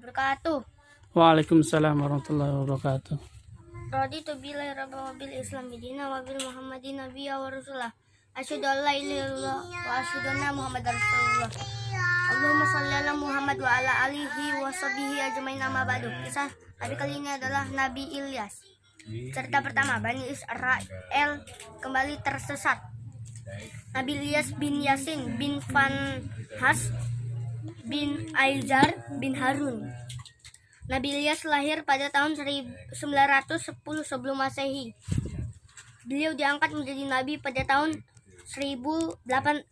wabarakatuh. Waalaikumsalam warahmatullahi wabarakatuh. Raditu billahi rabban wa bil islam dina wa bil muhammadin nabiyya wa rasulah. Asyhadu an la ilaha illallah wa asyhadu anna muhammadar rasulullah. Allahumma shalli ala Muhammad wa ala alihi wa sahbihi ajmain, amma ba'du. Kisah hari kali ini adalah Nabi Ilyas. Cerita pertama, Bani Israel kembali tersesat. Nabi Ilyas bin Yasin bin Fanhas bin Aizar bin Harun. Nabi Ilyas lahir pada tahun 910 sebelum Masehi. Beliau diangkat menjadi nabi pada tahun 1870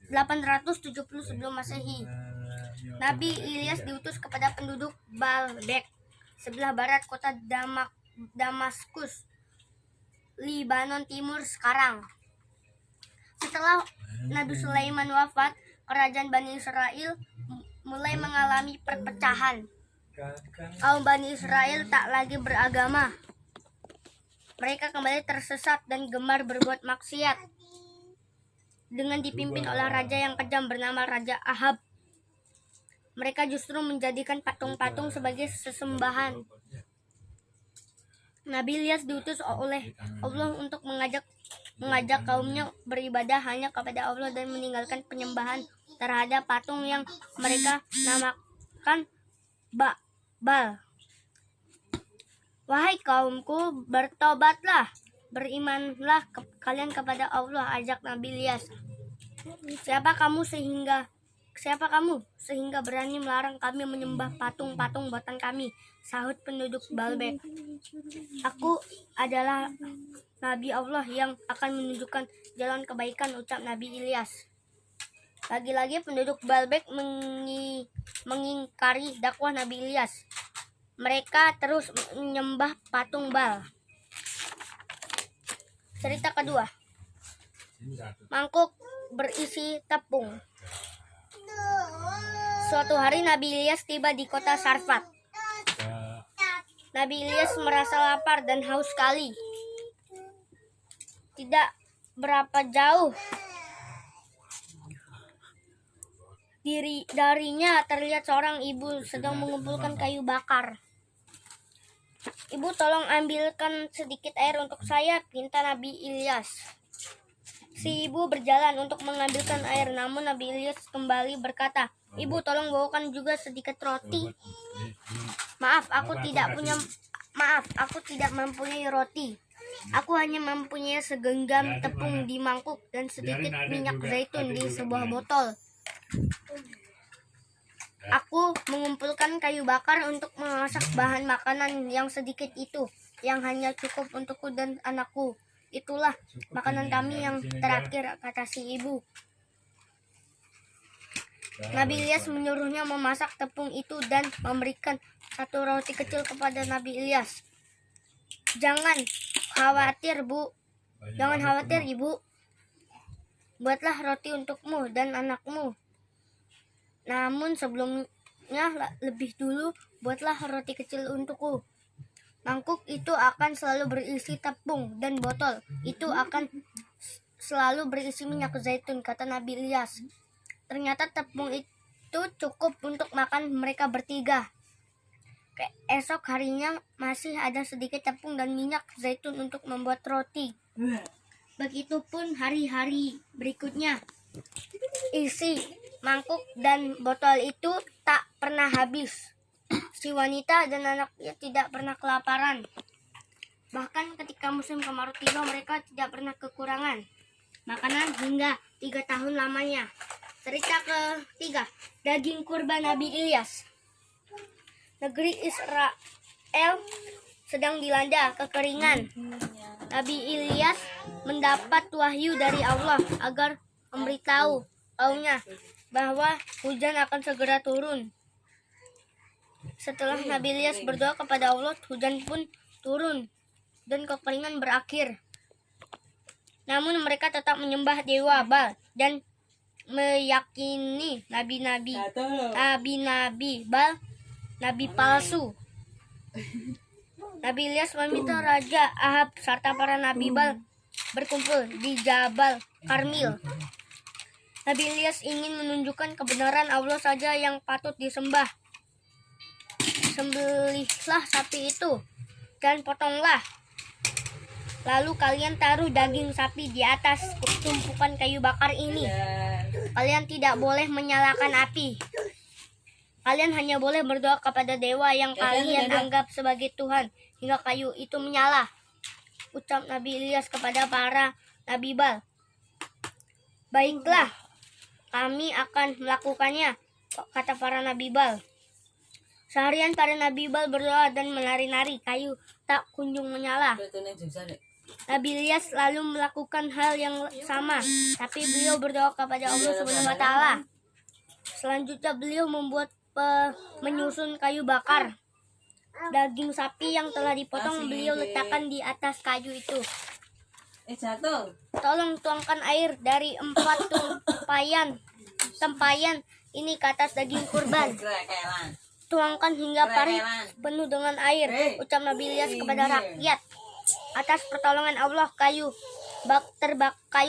sebelum Masehi. Nabi Ilyas diutus kepada penduduk Baalbek, sebelah barat kota Damaskus, Libanon Timur sekarang. Setelah Nabi Sulaiman wafat, kerajaan Bani Israel mulai mengalami perpecahan. Kaum Bani Israel tak lagi beragama. Mereka kembali tersesat dan gemar berbuat maksiat. Dengan dipimpin oleh raja yang kejam bernama Raja Ahab, mereka justru menjadikan patung-patung sebagai sesembahan. Nabi Ilyas diutus oleh Allah untuk mengajak kaumnya beribadah hanya kepada Allah dan meninggalkan penyembahan terhadap patung yang mereka namakan Baal. Wahai kaumku, bertobatlah, berimanlah kalian kepada Allah, ajak Nabi Ilyas. Siapa kamu sehingga berani melarang kami menyembah patung-patung buatan kami? Sahut penduduk Baalbek. Aku adalah Nabi Allah yang akan menunjukkan jalan kebaikan, ucap Nabi Ilyas. Lagi-lagi penduduk Baalbek mengingkari dakwah Nabi Ilyas. Mereka terus menyembah patung Baal. Cerita kedua, mangkuk berisi tepung. Suatu hari Nabi Ilyas tiba di kota Sarfat. Nabi Ilyas merasa lapar dan haus sekali. Tidak berapa jauh darinya terlihat seorang ibu sedang mengumpulkan kayu bakar. Ibu, tolong ambilkan sedikit air untuk saya, pinta Nabi Ilyas. Si ibu berjalan untuk mengambilkan air, namun Nabi Ilyas kembali berkata, Ibu, tolong bawakan juga sedikit roti. Maaf, aku tidak mempunyai roti. Aku hanya mempunyai segenggam tepung di mangkuk dan sedikit minyak zaitun di sebuah botol. Aku mengumpulkan kayu bakar untuk memasak bahan makanan yang sedikit itu, yang hanya cukup untukku dan anakku. Itulah makanan kami yang terakhir, kata si ibu. Nabi Ilyas menyuruhnya memasak tepung itu dan memberikan satu roti kecil kepada Nabi Ilyas. Jangan khawatir, ibu. Buatlah roti untukmu dan anakmu. Namun sebelumnya lebih dulu buatlah roti kecil untukku. Mangkuk itu akan selalu berisi tepung dan botol itu akan selalu berisi minyak zaitun, kata Nabi Ilyas. Ternyata tepung itu cukup untuk makan mereka bertiga. Esok harinya masih ada sedikit tepung dan minyak zaitun untuk membuat roti. Begitupun hari-hari berikutnya. Isi mangkuk dan botol itu tak pernah habis. Si wanita dan anaknya tidak pernah kelaparan. Bahkan ketika musim kemarau tiba, mereka tidak pernah kekurangan makanan hingga 3 tahun lamanya. Cerita ketiga, daging kurban Nabi Ilyas. Negeri Israel sedang dilanda kekeringan. Nabi Ilyas mendapat wahyu dari Allah agar memberitahu kaumnya bahwa hujan akan segera turun. Setelah Nabi Ilyas berdoa kepada Allah, hujan pun turun dan kekeringan berakhir. Namun mereka tetap menyembah dewa Baal dan meyakini nabi-nabi Baal nabi palsu. Nabi Ilyas meminta Raja Ahab serta para nabi Baal berkumpul di Jabal Karmil. Nabi Ilyas ingin menunjukkan kebenaran Allah saja yang patut disembah. sembelihlah sapi itu dan potonglah. Lalu kalian taruh daging sapi di atas tumpukan kayu bakar ini. Kalian tidak boleh menyalakan api. Kalian hanya boleh berdoa kepada dewa yang kalian anggap sebagai Tuhan hingga kayu itu menyala. Ucap Nabi Ilyas kepada para Nabi Bal. Baiklah, kami akan melakukannya, kata para Nabi Bal. Seharian para Nabi Bal berdoa dan menari-nari, kayu tak kunjung menyala. Nabi Ilyas lalu melakukan hal yang sama, tapi beliau berdoa kepada Allah Subhanahu wa Ta'ala. Selanjutnya beliau menyusun kayu bakar. Daging sapi yang telah dipotong beliau letakkan di atas kayu itu. Tolong tuangkan air dari 4 tempayan ini ke atas daging kurban. Tuangkan hingga parit penuh dengan air, ucap Nabi Ilyas kepada rakyat. Atas pertolongan Allah, kayu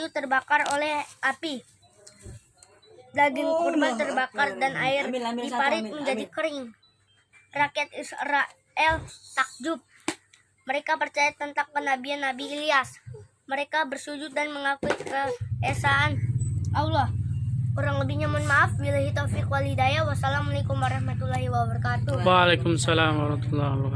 terbakar oleh api. Daging kurban terbakar dan air diparit menjadi kering. Rakyat Israel takjub. Mereka percaya tentang kenabian Nabi Ilyas. Mereka bersujud dan mengakui keesaan Allah. Kurang lebihnya mohon maaf. Billahi taufiq wal hidayah. Wassalamualaikum warahmatullahi wabarakatuh. Waalaikumsalam warahmatullahi wabarakatuh.